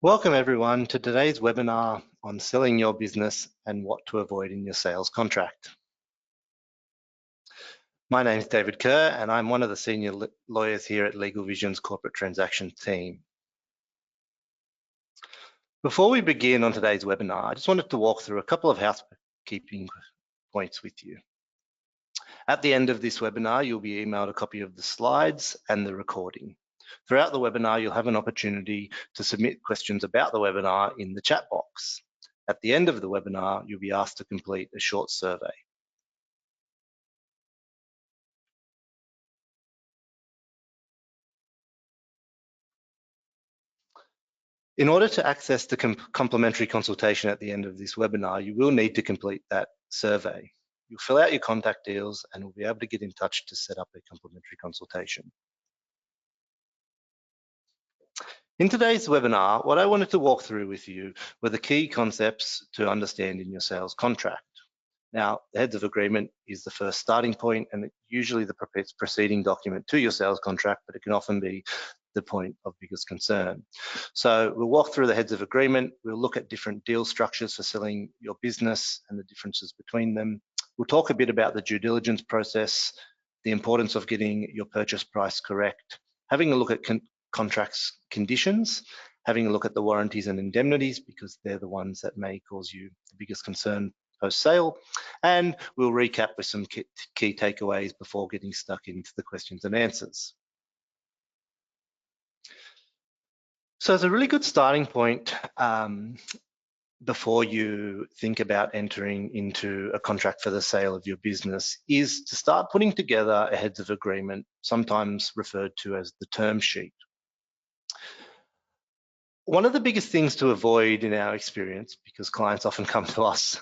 Welcome everyone to today's webinar on selling your business and what to avoid in your sales contract. My name is David Kerr and I'm one of the senior lawyers here at LegalVision's corporate transactions team. Before we begin on today's webinar, I just wanted to walk through a couple of housekeeping points with you. At the end of this webinar, you'll be emailed a copy of the slides and the recording. Throughout the webinar, you'll have an opportunity to submit questions about the webinar in the chat box. At the end of the webinar, you'll be asked to complete a short survey. In order to access the complimentary consultation at the end of this webinar, you will need to complete that survey. You'll fill out your contact details and we'll be able to get in touch to set up a complimentary consultation. In today's webinar, what I wanted to walk through with you were the key concepts to understand in your sales contract. Now, the heads of agreement is the first starting point and usually the preceding document to your sales contract, but it can often be the point of biggest concern. So we'll walk through the heads of agreement. We'll look at different deal structures for selling your business and the differences between them. We'll talk a bit about the due diligence process, the importance of getting your purchase price correct, having a look at contracts conditions, having a look at the warranties and indemnities because they're the ones that may cause you the biggest concern post-sale, and we'll recap with some key takeaways before getting stuck into the questions and answers. So it's a really good starting point before you think about entering into a contract for the sale of your business is to start putting together a heads of agreement, sometimes referred to as the term sheet. One of the biggest things to avoid in our experience, because clients often come to us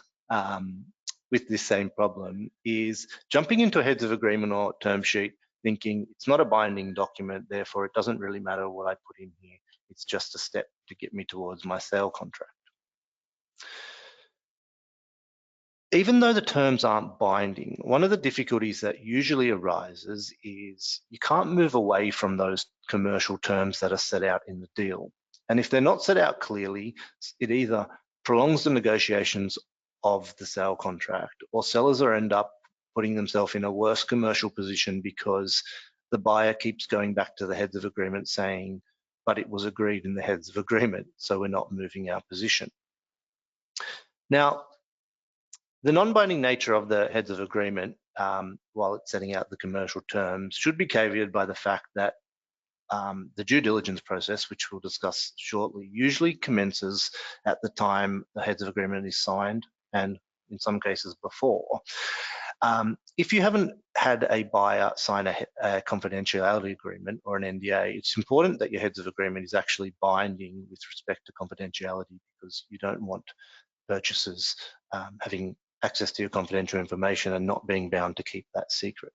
with this same problem, is jumping into a heads of agreement or term sheet thinking it's not a binding document, therefore it doesn't really matter what I put in here. It's just a step to get me towards my sale contract. Even though the terms aren't binding, one of the difficulties that usually arises is you can't move away from those commercial terms that are set out in the deal. And if they're not set out clearly, it either prolongs the negotiations of the sale contract or sellers will end up putting themselves in a worse commercial position because the buyer keeps going back to the heads of agreement saying, but it was agreed in the heads of agreement, so we're not moving our position. Now, the non-binding nature of the heads of agreement, while it's setting out the commercial terms, should be caveated by the fact that the due diligence process, which we'll discuss shortly, usually commences at the time the heads of agreement is signed, and in some cases before. If you haven't had a buyer sign a confidentiality agreement or an NDA, it's important that your heads of agreement is actually binding with respect to confidentiality because you don't want purchasers having access to your confidential information and not being bound to keep that secret.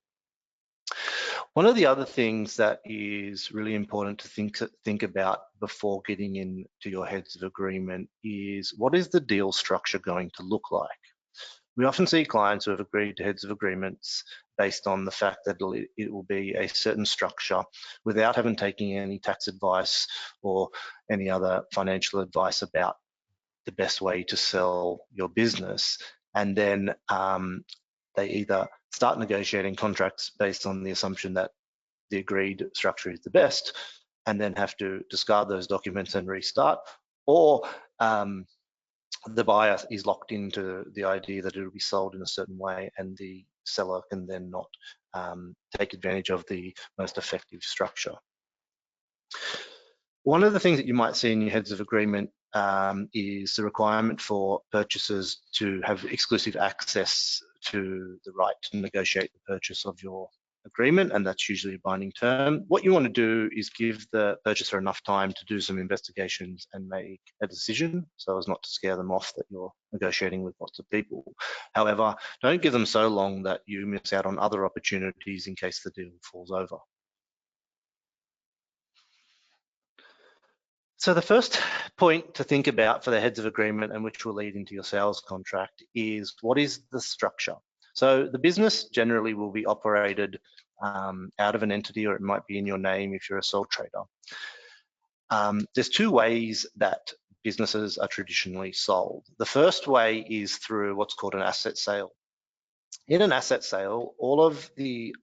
One of the other things that is really important to think about before getting into your heads of agreement is what is the deal structure going to look like? We often see clients who have agreed to heads of agreements based on the fact that it will be a certain structure without having taken any tax advice or any other financial advice about the best way to sell your business. And then they either start negotiating contracts based on the assumption that the agreed structure is the best and then have to discard those documents and restart, or the buyer is locked into the idea that it will be sold in a certain way and the seller can then not take advantage of the most effective structure. One of the things that you might see in your heads of agreement is the requirement for purchasers to have exclusive access to the right to negotiate the purchase of your agreement, and that's usually a binding term. What you want to do is give the purchaser enough time to do some investigations and make a decision so as not to scare them off that you're negotiating with lots of people. However, don't give them so long that you miss out on other opportunities in case the deal falls over. So the first point to think about for the heads of agreement, and which will lead into your sales contract, is what is the structure? So the business generally will be operated out of an entity, or it might be in your name if you're a sole trader. There's two ways that businesses are traditionally sold. The first way is through what's called an asset sale. In an asset sale, all of the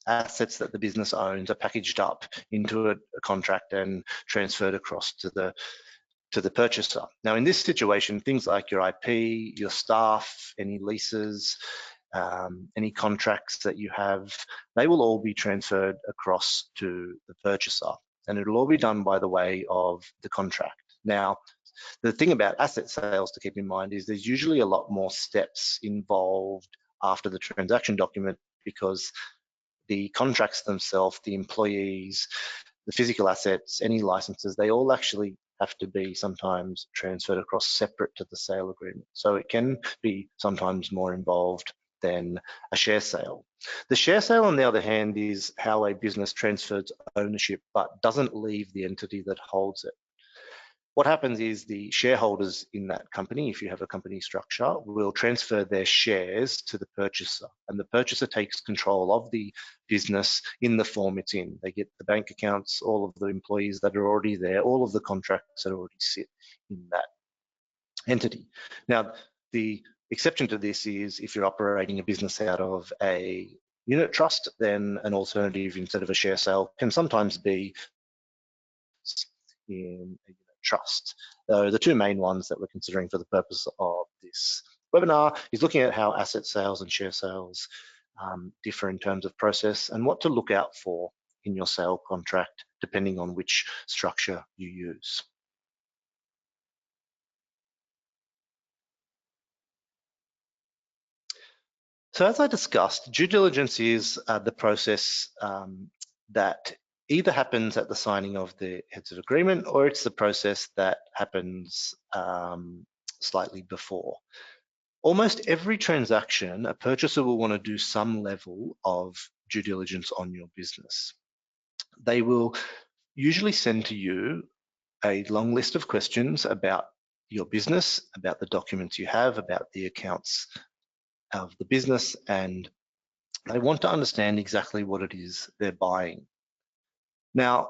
assets that the business owns are packaged up into a contract and transferred across to the purchaser. Now, in this situation, things like your IP, your staff, any leases, any contracts that you have, they will all be transferred across to the purchaser, and it'll all be done by the way of the contract. Now, the thing about asset sales to keep in mind is there's usually a lot more steps involved after the transaction document, because the contracts themselves, the employees, the physical assets, any licenses, they all actually have to be sometimes transferred across separate to the sale agreement. So it can be sometimes more involved than a share sale. The share sale, on the other hand, is how a business transfers ownership but doesn't leave the entity that holds it. What happens is the shareholders in that company, if you have a company structure, will transfer their shares to the purchaser, and the purchaser takes control of the business in the form it's in. They get the bank accounts, all of the employees that are already there, all of the contracts that already sit in that entity. Now, the exception to this is if you're operating a business out of a unit trust, then an alternative instead of a share sale can sometimes be in a trust. The two main ones that we're considering for the purpose of this webinar is looking at how asset sales and share sales differ in terms of process and what to look out for in your sale contract, depending on which structure you use. So as I discussed, due diligence is the process that either happens at the signing of the heads of agreement, or it's the process that happens slightly before. Almost every transaction, a purchaser will want to do some level of due diligence on your business. They will usually send to you a long list of questions about your business, about the documents you have, about the accounts of the business, and they want to understand exactly what it is they're buying. Now,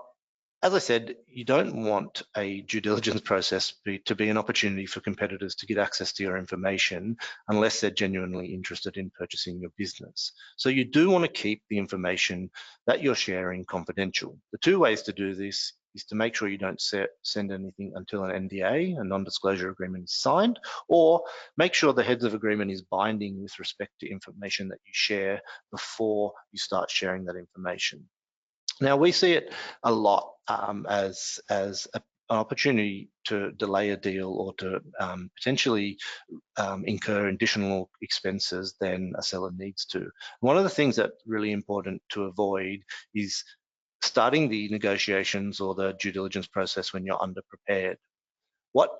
as I said, you don't want a due diligence process to be an opportunity for competitors to get access to your information unless they're genuinely interested in purchasing your business. So you do want to keep the information that you're sharing confidential. The two ways to do this is to make sure you don't send anything until an NDA, a non-disclosure agreement, is signed, or make sure the heads of agreement is binding with respect to information that you share before you start sharing that information. Now, we see it a lot as an opportunity to delay a deal or to potentially incur additional expenses than a seller needs to. One of the things that's really important to avoid is starting the negotiations or the due diligence process when you're underprepared. What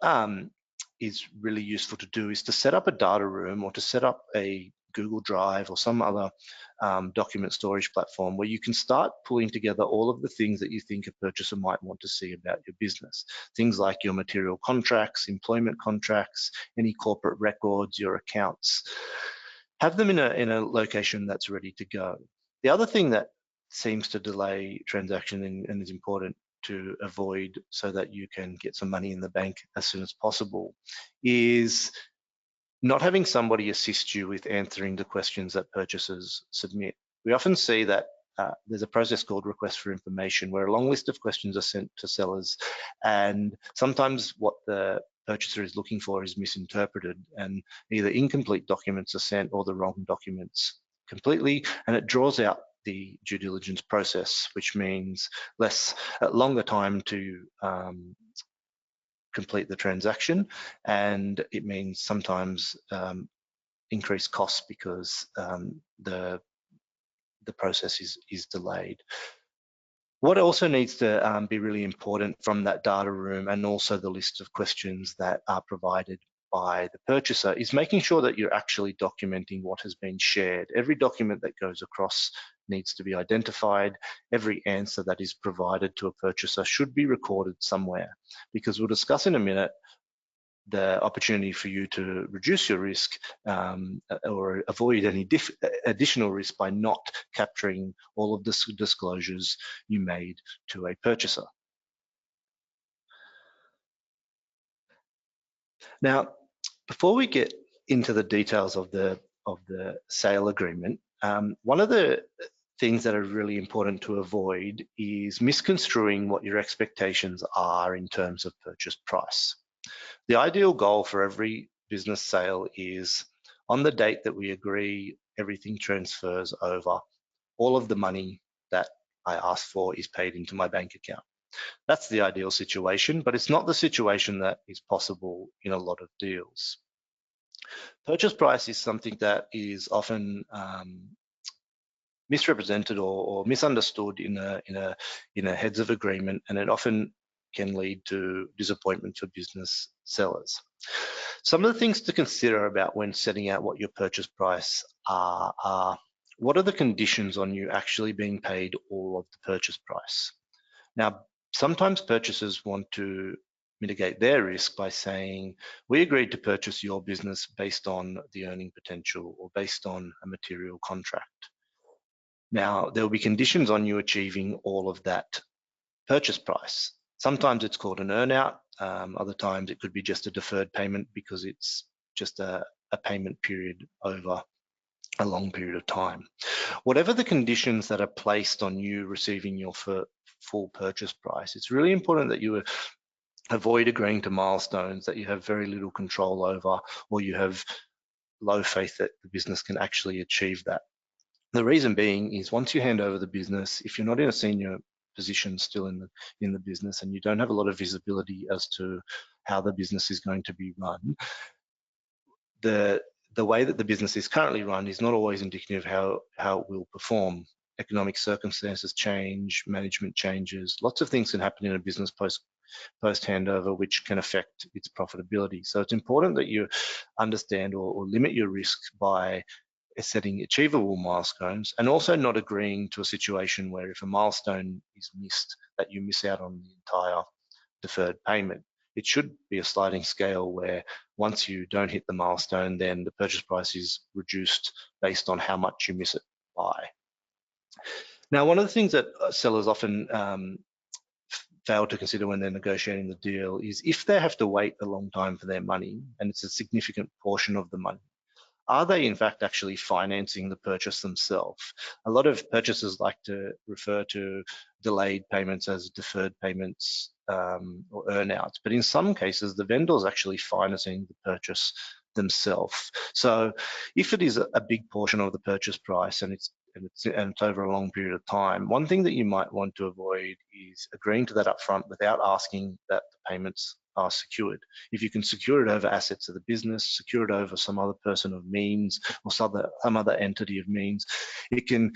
is really useful to do is to set up a data room or to set up a Google Drive or some other document storage platform where you can start pulling together all of the things that you think a purchaser might want to see about your business. Things like your material contracts, employment contracts, any corporate records, your accounts. Have them in a location that's ready to go. The other thing that seems to delay transaction and is important to avoid so that you can get some money in the bank as soon as possible is not having somebody assist you with answering the questions that purchasers submit. We often see that there's a process called request for information where a long list of questions are sent to sellers, and sometimes what the purchaser is looking for is misinterpreted and either incomplete documents are sent or the wrong documents completely, and it draws out the due diligence process, which means longer time to complete the transaction, and it means sometimes increased costs because the process is delayed. What also needs to be really important from that data room and also the list of questions that are provided by the purchaser is making sure that you're actually documenting what has been shared. Every document that goes across needs to be identified. Every answer that is provided to a purchaser should be recorded somewhere, because we'll discuss in a minute the opportunity for you to reduce your risk or avoid any additional risk by not capturing all of the disclosures you made to a purchaser. Now, before we get into the details of the sale agreement, one of the things that are really important to avoid is misconstruing what your expectations are in terms of purchase price. The ideal goal for every business sale is on the date that we agree, everything transfers over. All of the money that I asked for is paid into my bank account. That's the ideal situation, but it's not the situation that is possible in a lot of deals. Purchase price is something that is often misrepresented or misunderstood in a heads of agreement, and it often can lead to disappointment for business sellers. Some of the things to consider about when setting out what your purchase price are what are the conditions on you actually being paid all of the purchase price? Now, sometimes purchasers want to mitigate their risk by saying, we agreed to purchase your business based on the earning potential or based on a material contract. Now, there will be conditions on you achieving all of that purchase price. Sometimes it's called an earnout. Other times it could be just a deferred payment because it's just a payment period over a long period of time. Whatever the conditions that are placed on you receiving your full purchase price, it's really important that you avoid agreeing to milestones that you have very little control over, or you have low faith that the business can actually achieve that. The reason being is once you hand over the business, if you're not in a senior position still in the business and you don't have a lot of visibility as to how the business is going to be run, the way that the business is currently run is not always indicative of how it will perform. Economic circumstances change, management changes, lots of things can happen in a business post handover which can affect its profitability. So it's important that you understand or limit your risk by setting achievable milestones, and also not agreeing to a situation where if a milestone is missed, that you miss out on the entire deferred payment. It should be a sliding scale where once you don't hit the milestone, then the purchase price is reduced based on how much you miss it by. Now, one of the things that sellers often fail to consider when they're negotiating the deal is if they have to wait a long time for their money, and it's a significant portion of the money, are they in fact actually financing the purchase themselves? A lot of purchasers like to refer to delayed payments as deferred payments or earnouts, but in some cases the vendor is actually financing the purchase themselves. So if it is a big portion of the purchase price and it's over a long period of time, one thing that you might want to avoid is agreeing to that upfront without asking that the payments are secured. If you can secure it over assets of the business, secure it over some other person of means or some other entity of means, it can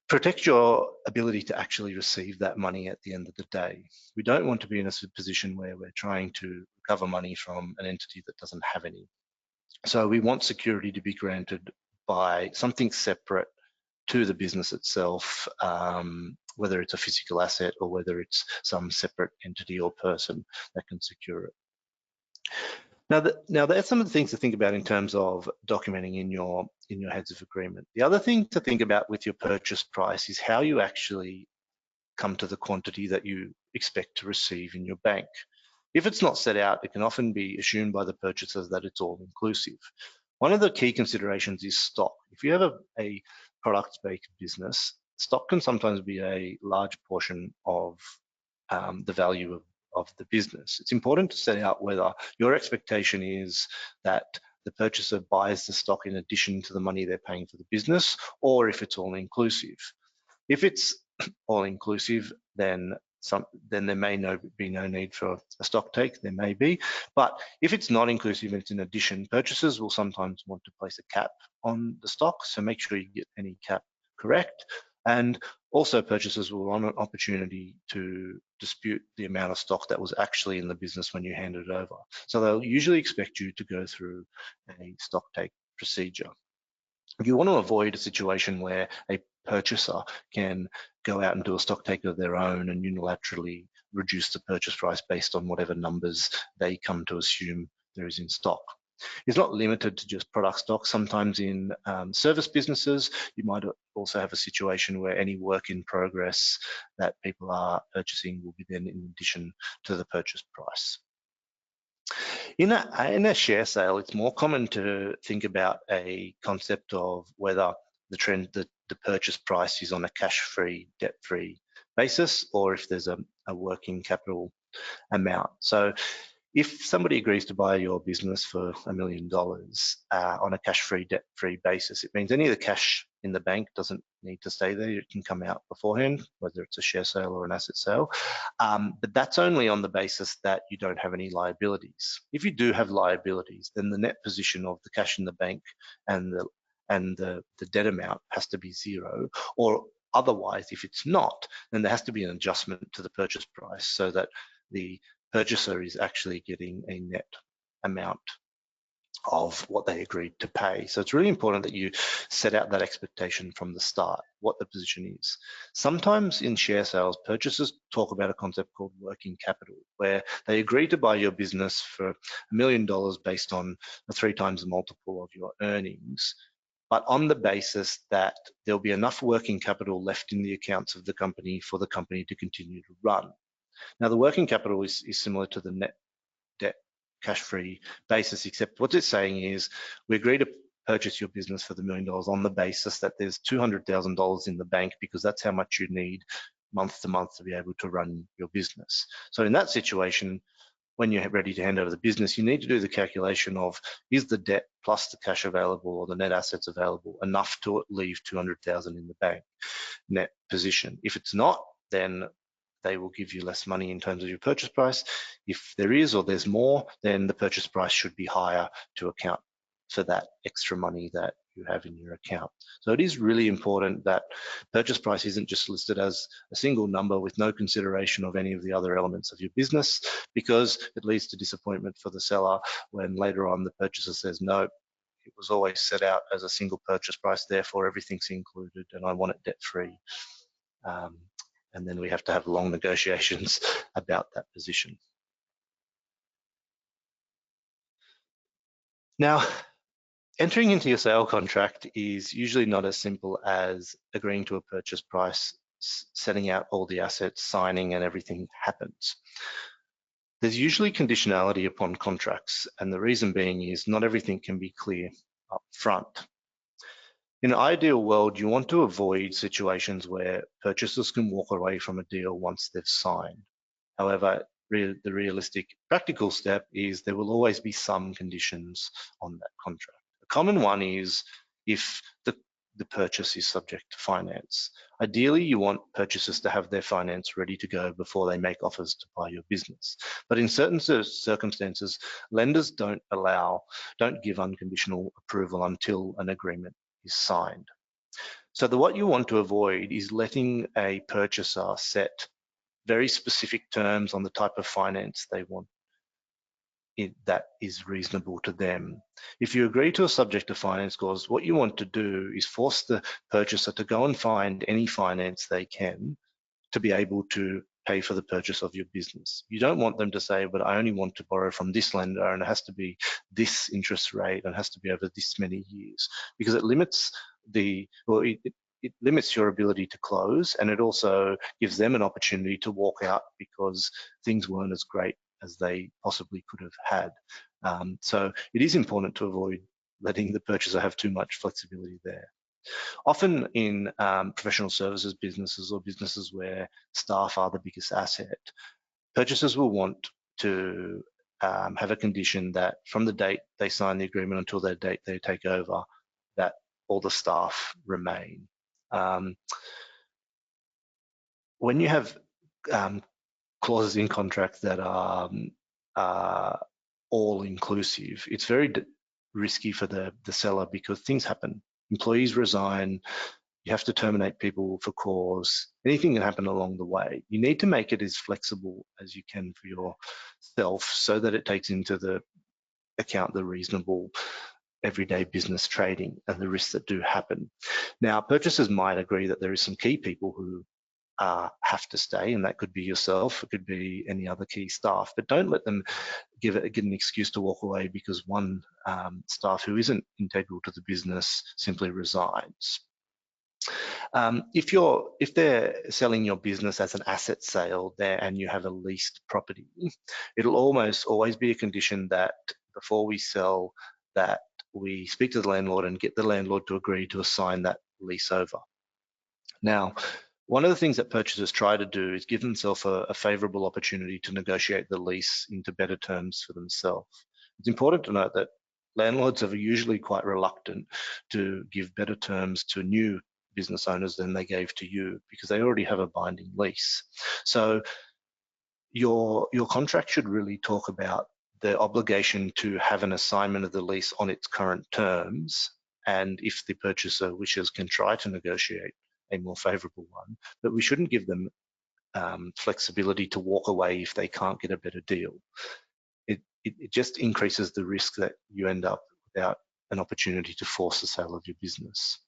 protect your ability to actually receive that money at the end of the day. We don't want to be in a position where we're trying to recover money from an entity that doesn't have any. So we want security to be granted by something separate to the business itself, whether it's a physical asset or whether it's some separate entity or person that can secure it. Now that's some of the things to think about in terms of documenting in your heads of agreement. The other thing to think about with your purchase price is how you actually come to the quantity that you expect to receive in your bank. If it's not set out, it can often be assumed by the purchasers that it's all inclusive. One of the key considerations is stock. If you have a product-based business, stock can sometimes be a large portion of the value of the business. It's important to set out whether your expectation is that the purchaser buys the stock in addition to the money they're paying for the business, or if it's all inclusive. If it's all inclusive, then there may be no need for a stock take, there may be. But if it's not inclusive and it's in addition, purchasers will sometimes want to place a cap on the stock, so make sure you get any cap correct. And also purchasers will want an opportunity to dispute the amount of stock that was actually in the business when you handed it over. So they'll usually expect you to go through a stock take procedure. You want to avoid a situation where a purchaser can go out and do a stock take of their own and unilaterally reduce the purchase price based on whatever numbers they come to assume there is in stock. It's not limited to just product stock. Sometimes in service businesses, you might also have a situation where any work in progress that people are purchasing will be then in addition to the purchase price. In a share sale, it's more common to think about a concept of whether the purchase price is on a cash-free, debt-free basis, or if there's a working capital amount. So if somebody agrees to buy your business for $1 million on a cash-free, debt-free basis, it means any of the cash in the bank doesn't need to stay there. It can come out beforehand, whether it's a share sale or an asset sale. But that's only on the basis that you don't have any liabilities. If you do have liabilities, then the net position of the cash in the bank and the debt amount has to be zero, or otherwise, if it's not, then there has to be an adjustment to the purchase price so that the purchaser is actually getting a net amount of what they agreed to pay. So it's really important that you set out that expectation from the start, what the position is. Sometimes in share sales, purchasers talk about a concept called working capital, where they agree to buy your business for $1 million based on a 3 times multiple of your earnings, but on the basis that there'll be enough working capital left in the accounts of the company for the company to continue to run. Now, the working capital is similar to the net debt cash-free basis, except what it's saying is we agree to purchase your business for the $1 million on the basis that there's $200,000 in the bank because that's how much you need month to month to be able to run your business. So in that situation, when you're ready to hand over the business, you need to do the calculation of, is the debt plus the cash available or the net assets available enough to leave $200,000 in the bank net position? If it's not, then they will give you less money in terms of your purchase price. If there is or there's more, then the purchase price should be higher to account for that extra money that you have in your account. So it is really important that purchase price isn't just listed as a single number with no consideration of any of the other elements of your business, because it leads to disappointment for the seller when later on the purchaser says, no, it was always set out as a single purchase price, therefore everything's included and I want it debt-free. And then we have to have long negotiations about that position. Now, entering into your sale contract is usually not as simple as agreeing to a purchase price, setting out all the assets, signing, and everything happens. There's usually conditionality upon contracts, and the reason being is not everything can be clear up front. In an ideal world, you want to avoid situations where purchasers can walk away from a deal once they've signed. However, the realistic practical step is there will always be some conditions on that contract. A common one is if the purchase is subject to finance. Ideally, you want purchasers to have their finance ready to go before they make offers to buy your business. But in certain circumstances, lenders don't give unconditional approval until an agreement is signed. So what you want to avoid is letting a purchaser set very specific terms on the type of finance they want that is reasonable to them. If you agree to a subject to finance clause, what you want to do is force the purchaser to go and find any finance they can to be able to pay for the purchase of your business. You don't want them to say, but I only want to borrow from this lender and it has to be this interest rate and it has to be over this many years, because it limits it limits your ability to close, and it also gives them an opportunity to walk out because things weren't as great as they possibly could have had. So it is important to avoid letting the purchaser have too much flexibility there. Often in professional services businesses or businesses where staff are the biggest asset, purchasers will want to have a condition that from the date they sign the agreement until the date they take over, that all the staff remain. When you have clauses in contracts that are all inclusive, it's very risky for the seller because things happen. Employees resign, you have to terminate people for cause, anything can happen along the way. You need to make it as flexible as you can for yourself so that it takes into the account the reasonable everyday business trading and the risks that do happen. Now, purchasers might agree that there is some key people who have to stay, and that could be yourself, it could be any other key staff, but don't let them give an excuse to walk away because one staff who isn't integral to the business simply resigns. If they're selling your business as an asset sale there and you have a leased property, it'll almost always be a condition that before we sell, that we speak to the landlord and get the landlord to agree to assign that lease over. Now, one of the things that purchasers try to do is give themselves a favourable opportunity to negotiate the lease into better terms for themselves. It's important to note that landlords are usually quite reluctant to give better terms to new business owners than they gave to you because they already have a binding lease. So your contract should really talk about the obligation to have an assignment of the lease on its current terms, and if the purchaser wishes can try to negotiate a more favourable one, but we shouldn't give them flexibility to walk away if they can't get a better deal. It just increases the risk that you end up without an opportunity to force the sale of your business.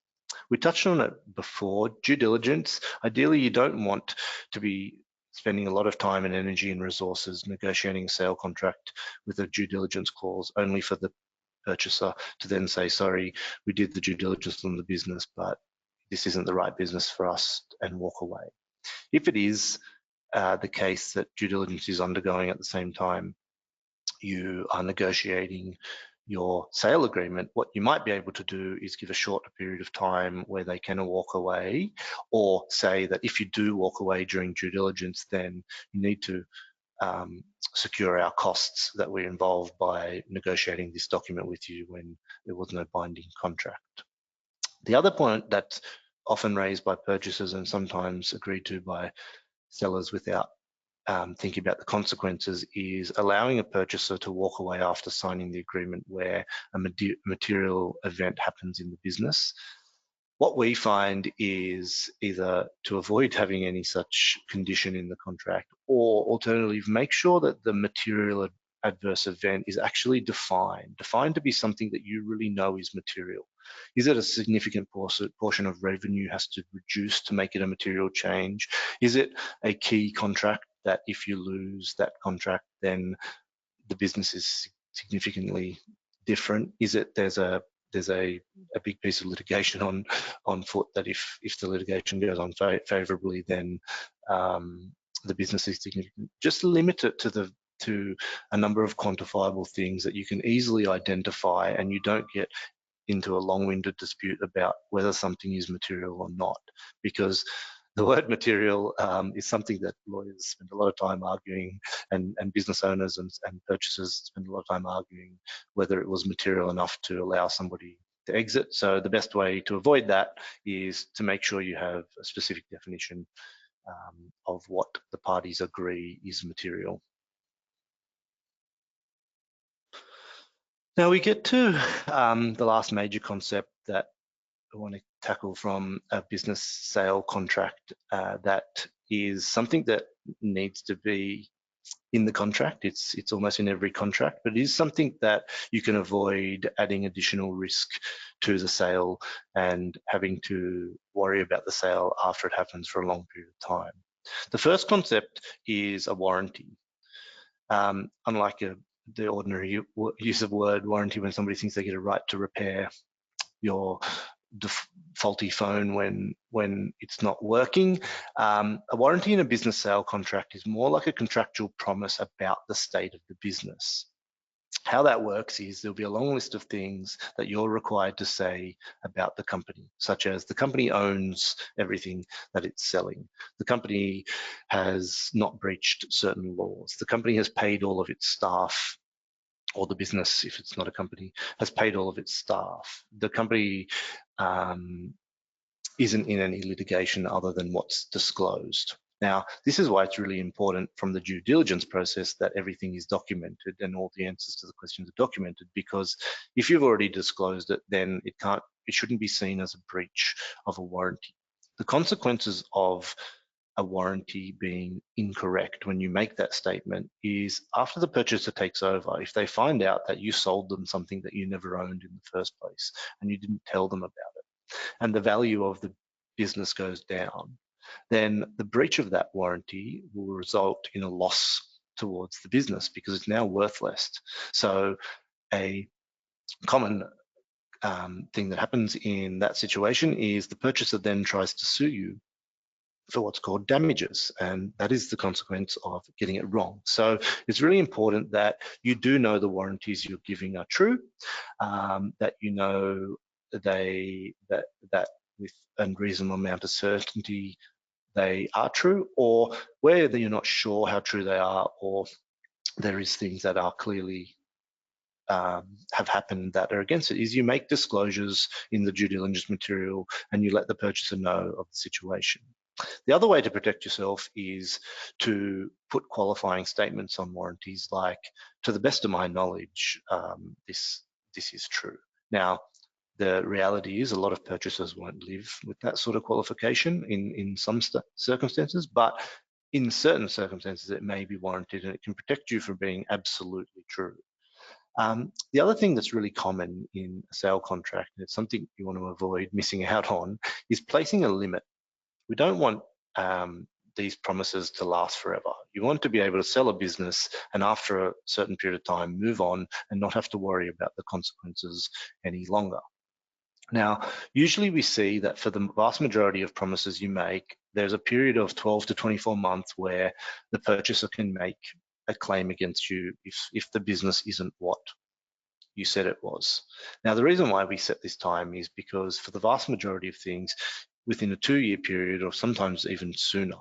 We touched on it before, due diligence. Ideally, you don't want to be spending a lot of time and energy and resources negotiating a sale contract with a due diligence clause only for the purchaser to then say, sorry, we did the due diligence on the business, but this isn't the right business for us, and walk away. If it is the case that due diligence is undergoing at the same time you are negotiating your sale agreement, what you might be able to do is give a shorter period of time where they can walk away, or say that if you do walk away during due diligence, then you need to secure our costs that were involved by negotiating this document with you when there was no binding contract. The other point that's often raised by purchasers and sometimes agreed to by sellers without thinking about the consequences is allowing a purchaser to walk away after signing the agreement where a material event happens in the business. What we find is either to avoid having any such condition in the contract, or alternatively, make sure that the material adverse event is actually defined to be something that you really know is material. Is it a significant portion of revenue has to reduce to make it a material change? Is it a key contract that if you lose that contract, then the business is significantly different? Is it there's a big piece of litigation on foot that if the litigation goes on favourably, then the business is significant? Just limit it to a number of quantifiable things that you can easily identify, and you don't get into a long-winded dispute about whether something is material or not, because the word material is something that lawyers spend a lot of time arguing, and business owners and purchasers spend a lot of time arguing whether it was material enough to allow somebody to exit. So the best way to avoid that is to make sure you have a specific definition of what the parties agree is material. Now we get to the last major concept that I want to tackle from a business sale contract, that is something that needs to be in the contract. It's almost in every contract, but it is something that you can avoid adding additional risk to the sale and having to worry about the sale after it happens for a long period of time. The first concept is a warranty. Unlike the ordinary use of word warranty, when somebody thinks they get a right to repair your faulty phone when it's not working. A warranty in a business sale contract is more like a contractual promise about the state of the business. How that works is there'll be a long list of things that you're required to say about the company, such as the company owns everything that it's selling. The company has not breached certain laws. The company has paid all of its staff, or the business, if it's not a company, has paid all of its staff. The company isn't in any litigation other than what's disclosed. Now, this is why it's really important from the due diligence process that everything is documented and all the answers to the questions are documented, because if you've already disclosed it, then it shouldn't be seen as a breach of a warranty. The consequences of a warranty being incorrect when you make that statement is after the purchaser takes over, if they find out that you sold them something that you never owned in the first place and you didn't tell them about it, and the value of the business goes down, then the breach of that warranty will result in a loss towards the business because it's now worth less. So a common thing that happens in that situation is the purchaser then tries to sue you for what's called damages, and that is the consequence of getting it wrong. So it's really important that you do know the warranties you're giving are true, that you know that with a reasonable amount of certainty they are true, or where you're not sure how true they are, or there is things that are clearly have happened that are against it, is you make disclosures in the due diligence material and you let the purchaser know of the situation. The other way to protect yourself is to put qualifying statements on warranties like, to the best of my knowledge, this is true. Now, the reality is a lot of purchasers won't live with that sort of qualification in some circumstances, but in certain circumstances it may be warranted and it can protect you from being absolutely true. The other thing that's really common in a sale contract, and it's something you want to avoid missing out on, is placing a limit. We don't want these promises to last forever. You want to be able to sell a business and after a certain period of time move on and not have to worry about the consequences any longer. Now, usually we see that for the vast majority of promises you make, there's a period of 12 to 24 months where the purchaser can make a claim against you if the business isn't what you said it was. Now, the reason why we set this time is because for the vast majority of things, within a 2-year period or sometimes even sooner,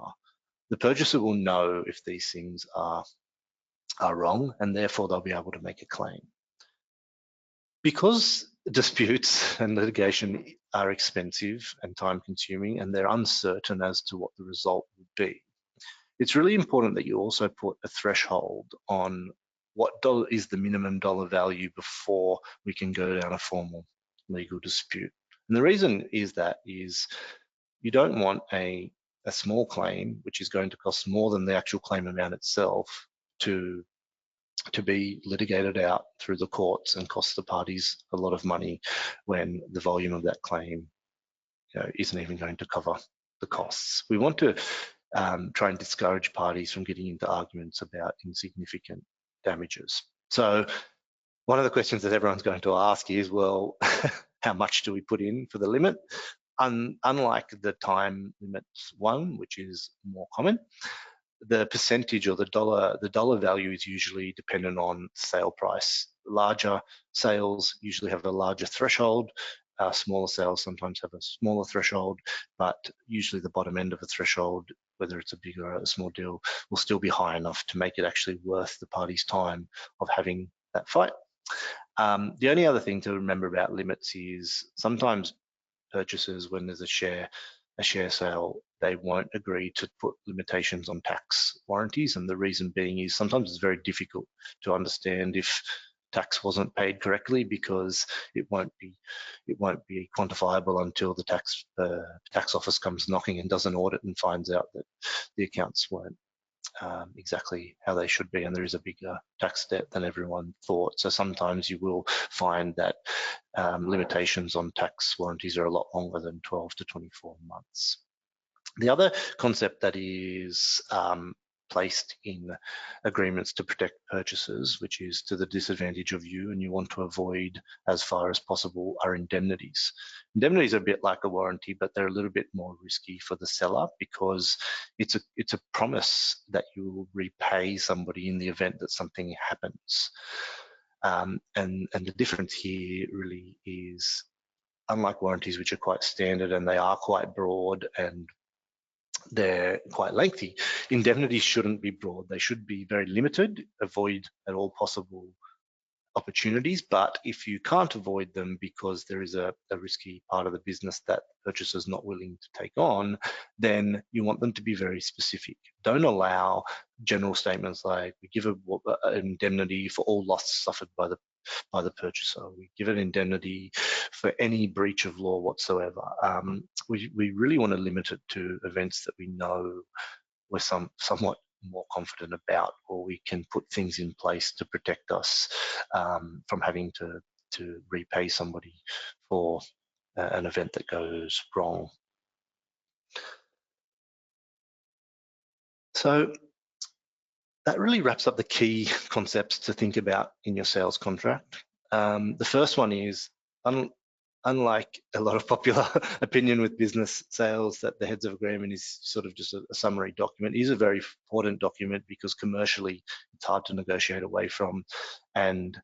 the purchaser will know if these things are wrong and therefore they'll be able to make a claim. Because disputes and litigation are expensive and time consuming and they're uncertain as to what the result would be, it's really important that you also put a threshold on what is the minimum dollar value before we can go down a formal legal dispute. And the reason is you don't want a small claim, which is going to cost more than the actual claim amount itself, to be litigated out through the courts and cost the parties a lot of money when the volume of that claim isn't even going to cover the costs. We want to try and discourage parties from getting into arguments about insignificant damages. So one of the questions that everyone's going to ask is, well, how much do we put in for the limit? Unlike the time limits one, which is more common, the percentage or the dollar value is usually dependent on sale price. Larger sales usually have a larger threshold. Smaller sales sometimes have a smaller threshold, but usually the bottom end of a threshold, whether it's a big or a small deal, will still be high enough to make it actually worth the party's time of having that fight. The only other thing to remember about limits is sometimes purchasers, when there's a share sale, they won't agree to put limitations on tax warranties, and the reason being is sometimes it's very difficult to understand if tax wasn't paid correctly, because it won't be quantifiable until the tax office comes knocking and does an audit and finds out that the accounts weren't exactly how they should be, and there is a bigger tax debt than everyone thought. So sometimes you will find that limitations on tax warranties are a lot longer than 12 to 24 months. The other concept that is placed in agreements to protect purchasers, which is to the disadvantage of you and you want to avoid as far as possible, are indemnities. Indemnities are a bit like a warranty, but they're a little bit more risky for the seller because it's a promise that you will repay somebody in the event that something happens. And the difference here really is, unlike warranties, which are quite standard and they are quite broad and they're quite lengthy, indemnities shouldn't be broad. They should be very limited, avoid at all possible opportunities. But if you can't avoid them because there is a risky part of the business that the purchaser is not willing to take on, then you want them to be very specific. Don't allow general statements like, we give an indemnity for all loss suffered by the purchaser. We give an indemnity for any breach of law whatsoever. We really want to limit it to events that we know we're somewhat more confident about, or we can put things in place to protect us from having to repay somebody for an event that goes wrong. So that really wraps up the key concepts to think about in your sales contract. The first one is, unlike a lot of popular opinion with business sales that the heads of agreement is sort of just a summary document, it is a very important document because commercially it's hard to negotiate away from, and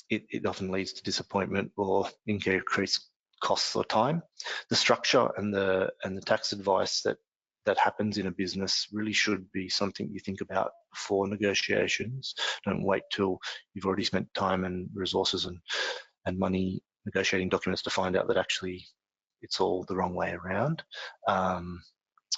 it often leads to disappointment or increased costs or time. The structure and the tax advice that happens in a business really should be something you think about before negotiations. Don't wait till you've already spent time and resources and money negotiating documents to find out that actually it's all the wrong way around.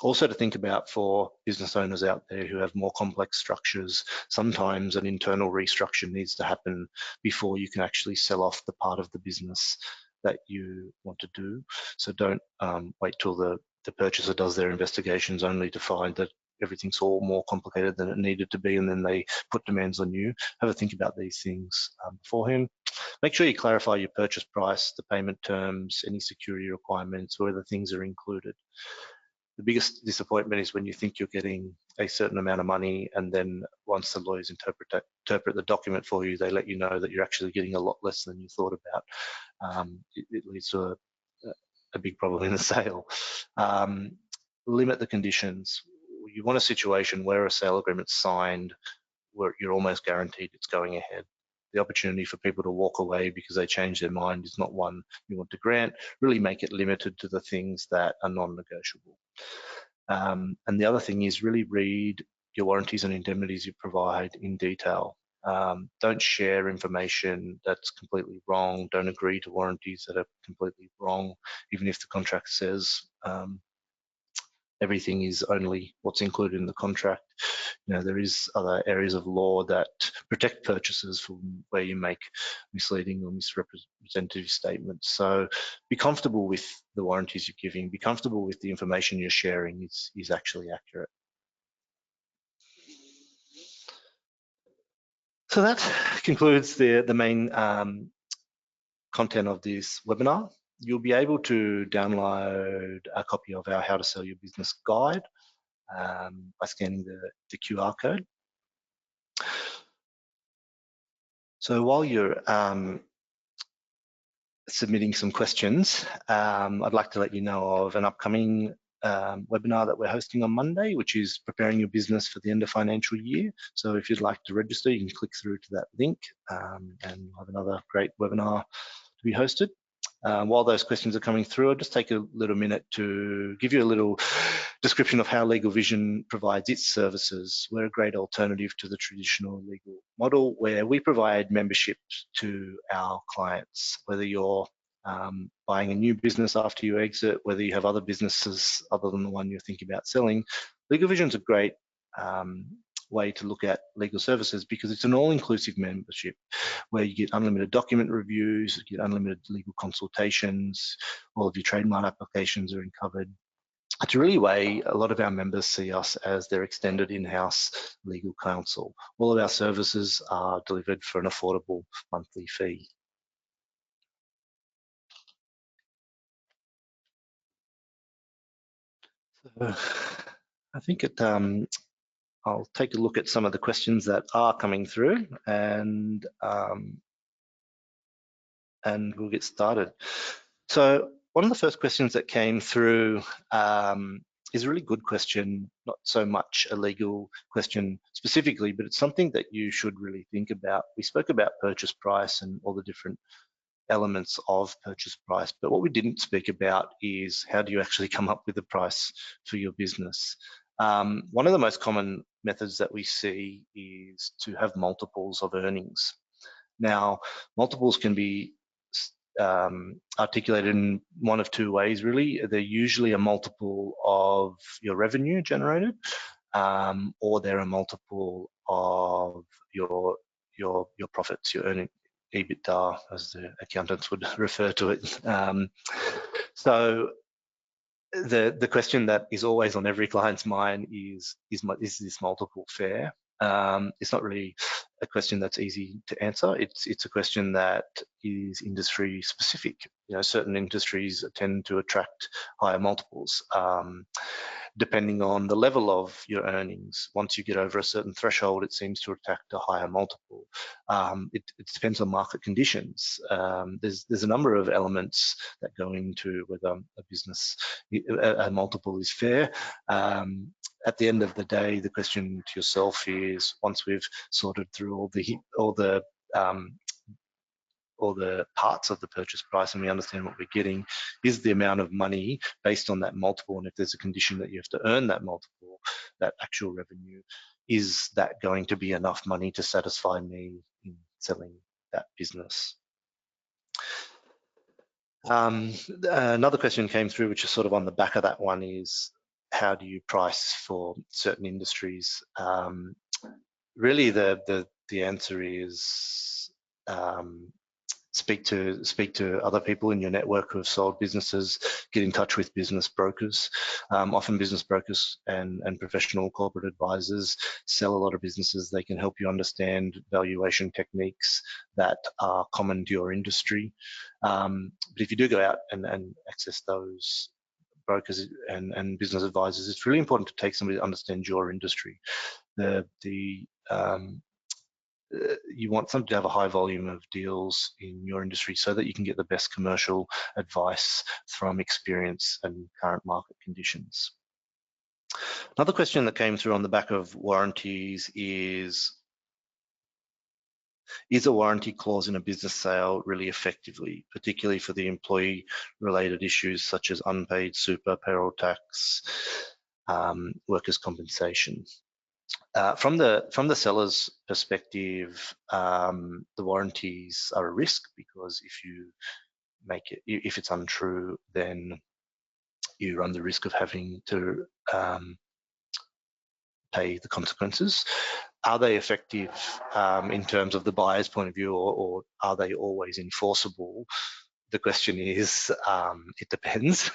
Also to think about for business owners out there who have more complex structures, sometimes an internal restructure needs to happen before you can actually sell off the part of the business that you want to do. So don't wait till the purchaser does their investigations only to find that everything's all more complicated than it needed to be, and then they put demands on you. Have a think about these things beforehand. Make sure you clarify your purchase price, the payment terms, any security requirements, whether things are included. The biggest disappointment is when you think you're getting a certain amount of money, and then once the lawyers interpret the document for you, they let you know that you're actually getting a lot less than you thought about. It leads to a big problem in the sale. Limit the conditions. You want a situation where a sale agreement's signed, where you're almost guaranteed it's going ahead. The opportunity for people to walk away because they change their mind is not one you want to grant. Really make it limited to the things that are non-negotiable. And the other thing is really read your warranties and indemnities you provide in detail. Don't share information that's completely wrong. Don't agree to warranties that are completely wrong, even if the contract says everything is only what's included in the contract. You know, there is other areas of law that protect purchasers from where you make misleading or misrepresentative statements. So be comfortable with the warranties you're giving, be comfortable with the information you're sharing is actually accurate. So that concludes the main content of this webinar. You'll be able to download a copy of our How to Sell Your Business guide by scanning the QR code. So while you're submitting some questions, I'd like to let you know of an upcoming webinar that we're hosting on Monday, which is preparing your business for the end of financial year. So if you'd like to register, you can click through to that link and we'll have another great webinar to be hosted. While those questions are coming through, I'll just take a little minute to give you a little description of how LegalVision provides its services. We're a great alternative to the traditional legal model where we provide memberships to our clients, whether you're buying a new business after you exit, whether you have other businesses other than the one you're thinking about selling. LegalVision's a great way to look at legal services because it's an all-inclusive membership where you get unlimited document reviews, you get unlimited legal consultations, all of your trademark applications are covered. It's really a way a lot of our members see us as their extended in-house legal counsel. All of our services are delivered for an affordable monthly fee. So I think I'll take a look at some of the questions that are coming through and we'll get started. So one of the first questions that came through is a really good question, not so much a legal question specifically, but it's something that you should really think about. We spoke about purchase price and all the different elements of purchase price, but what we didn't speak about is how do you actually come up with the price for your business. One of the most common methods that we see is to have multiples of earnings. Now, multiples can be articulated in one of two ways, really. They're usually a multiple of your revenue generated, or they're a multiple of your profits, your earning, EBITDA, as the accountants would refer to it. So the question that is always on every client's mind is this multiple fair? It's not really a question that's easy to answer. It's a question that is industry specific. You know, certain industries tend to attract higher multiples. depending on the level of your earnings. Once you get over a certain threshold, it seems to attract a higher multiple. It depends on market conditions. There's a number of elements that go into whether a business, a multiple is fair. At the end of the day, the question to yourself is, once we've sorted through all the parts of the purchase price and we understand what we're getting, is the amount of money based on that multiple, and if there's a condition that you have to earn that multiple, that actual revenue, is that going to be enough money to satisfy me in selling that business? Another question came through, which is sort of on the back of that one, is how do you price for certain industries? Really, the answer is speak to other people in your network who have sold businesses. Get in touch with business brokers. Often business brokers and professional corporate advisors sell a lot of businesses. They can help you understand valuation techniques that are common to your industry. But if you do go out and access those brokers and business advisors, it's really important to take somebody that understands your industry. You want somebody to have a high volume of deals in your industry so that you can get the best commercial advice from experience and current market conditions. Another question that came through on the back of warranties is a warranty clause in a business sale really effectively, particularly for the employee-related issues such as unpaid super, payroll tax, workers' compensation? From the seller's perspective, the warranties are a risk, because if it's untrue, then you run the risk of having to pay the consequences. Are they effective in terms of the buyer's point of view, or are they always enforceable? The question is, it depends.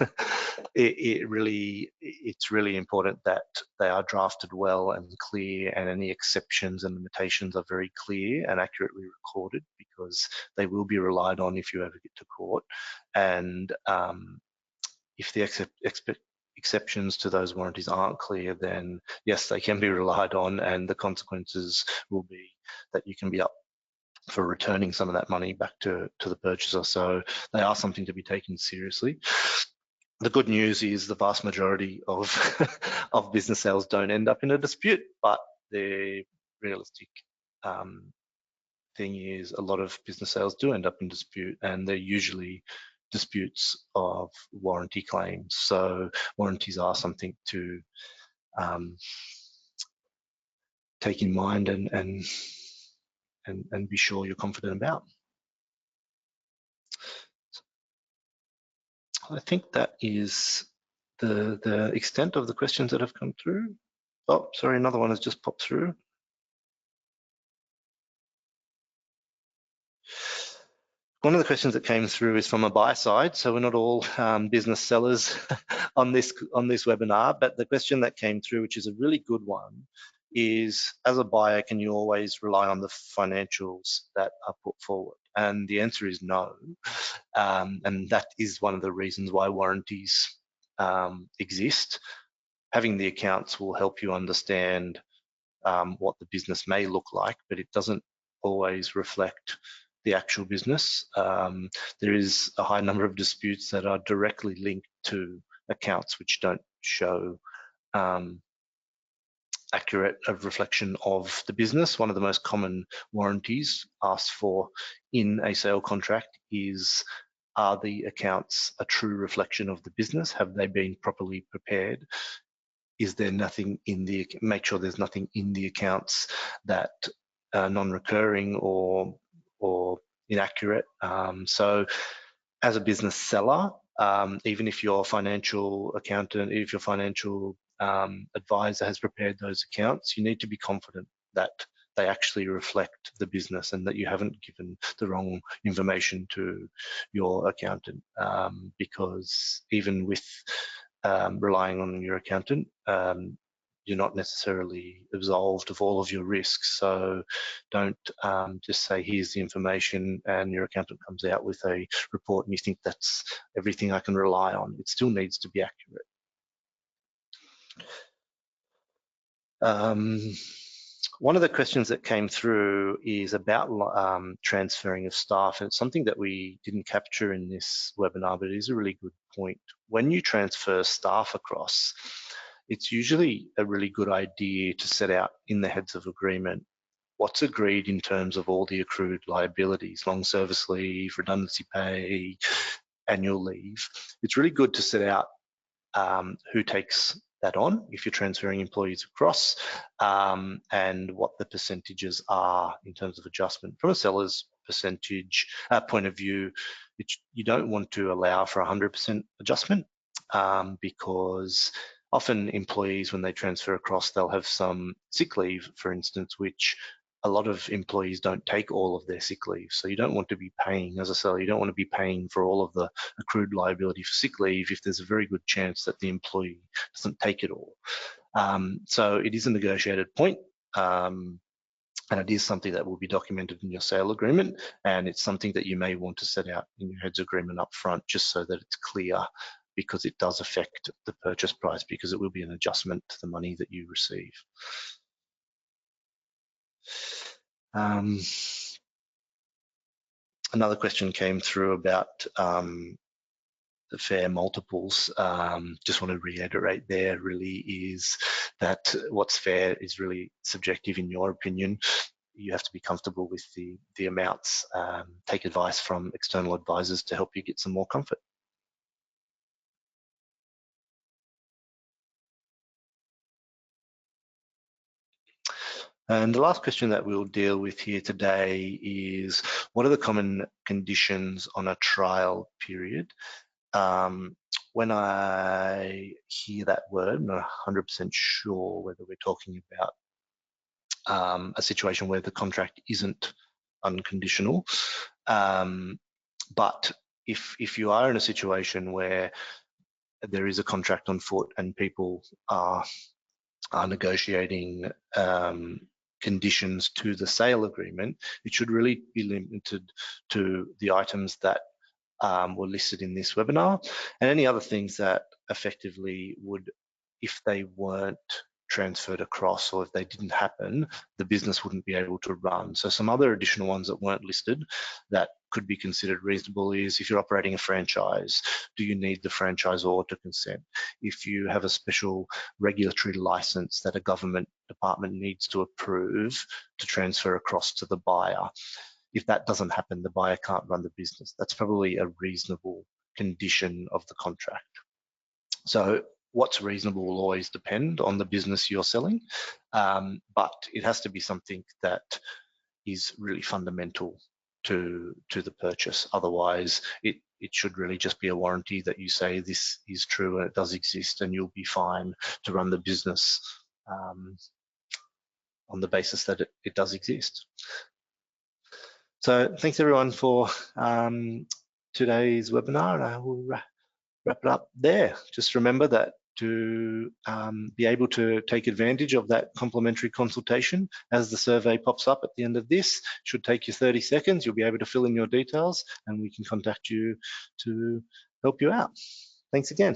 It's really important that they are drafted well and clear, and any exceptions and limitations are very clear and accurately recorded, because they will be relied on if you ever get to court. And if the exceptions to those warranties aren't clear, then yes, they can be relied on, and the consequences will be that you can be up for returning some of that money back to the purchaser. So they are something to be taken seriously. The good news is the vast majority of of business sales don't end up in a dispute, but the realistic thing is a lot of business sales do end up in dispute, and they're usually disputes of warranty claims. So warranties are something to take in mind and be sure you're confident about. I think that is the extent of the questions that have come through. Oh, sorry, another one has just popped through. One of the questions that came through is from a buy side, so we're not all business sellers on this webinar, but the question that came through, which is a really good one, is, as a buyer, can you always rely on the financials that are put forward? And the answer is no. And that is one of the reasons why warranties exist. Having the accounts will help you understand what the business may look like, but it doesn't always reflect the actual business. There is a high number of disputes that are directly linked to accounts which don't show accurate reflection of the business. One of the most common warranties asked for in a sale contract is, are the accounts a true reflection of the business? Have they been properly prepared? Is there nothing in the, make sure there's nothing in the accounts that are non-recurring or inaccurate. So as a business seller, even if your financial accountant, if your financial advisor has prepared those accounts, you need to be confident that they actually reflect the business and that you haven't given the wrong information to your accountant, because even with relying on your accountant, you're not necessarily absolved of all of your risks. So don't just say, here's the information, and your accountant comes out with a report and you think that's everything I can rely on. It still needs to be accurate. One of the questions that came through is about transferring of staff, and it's something that we didn't capture in this webinar, but it is a really good point. When you transfer staff across, it's usually a really good idea to set out in the heads of agreement what's agreed in terms of all the accrued liabilities, long service leave, redundancy pay, annual leave. It's really good to set out who takes that on if you're transferring employees across, and what the percentages are in terms of adjustment. From a seller's percentage point of view, you don't want to allow for 100% adjustment, because often employees, when they transfer across, they'll have some sick leave, for instance, which a lot of employees don't take all of their sick leave. So you don't want to be paying, as a seller, you don't want to be paying for all of the accrued liability for sick leave if there's a very good chance that the employee doesn't take it all. So it is a negotiated point, and it is something that will be documented in your sale agreement, and it's something that you may want to set out in your heads agreement up front, just so that it's clear, because it does affect the purchase price, because it will be an adjustment to the money that you receive. Another question came through about the fair multiples. Just want to reiterate there really is that what's fair is really subjective in your opinion. You have to be comfortable with the amounts. Take advice from external advisors to help you get some more comfort. And the last question that we'll deal with here today is, what are the common conditions on a trial period? When I hear that word, I'm not 100% sure whether we're talking about a situation where the contract isn't unconditional. But if you are in a situation where there is a contract on foot and people are negotiating conditions to the sale agreement, it should really be limited to the items that were listed in this webinar, and any other things that effectively would, if they weren't transferred across or if they didn't happen, the business wouldn't be able to run. So some other additional ones that weren't listed that could be considered reasonable is, if you're operating a franchise, do you need the franchisor to consent? If you have a special regulatory license that a government department needs to approve to transfer across to the buyer, if that doesn't happen, the buyer can't run the business. That's probably a reasonable condition of the contract. So what's reasonable will always depend on the business you're selling, but it has to be something that is really fundamental to the purchase. Otherwise, it should really just be a warranty that you say this is true and it does exist, and you'll be fine to run the business on the basis that it does exist. So thanks everyone for today's webinar, and I will wrap it up there. Just remember that to be able to take advantage of that complimentary consultation, as the survey pops up at the end of this, should take you 30 seconds. You'll be able to fill in your details and we can contact you to help you out. Thanks again.